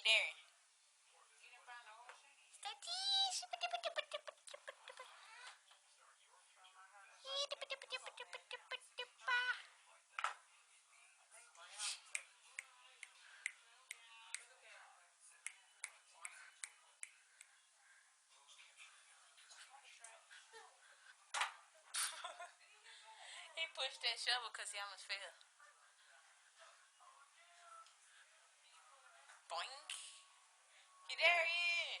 You daring? He pushed that shovel because he almost fell. Boink. You daring?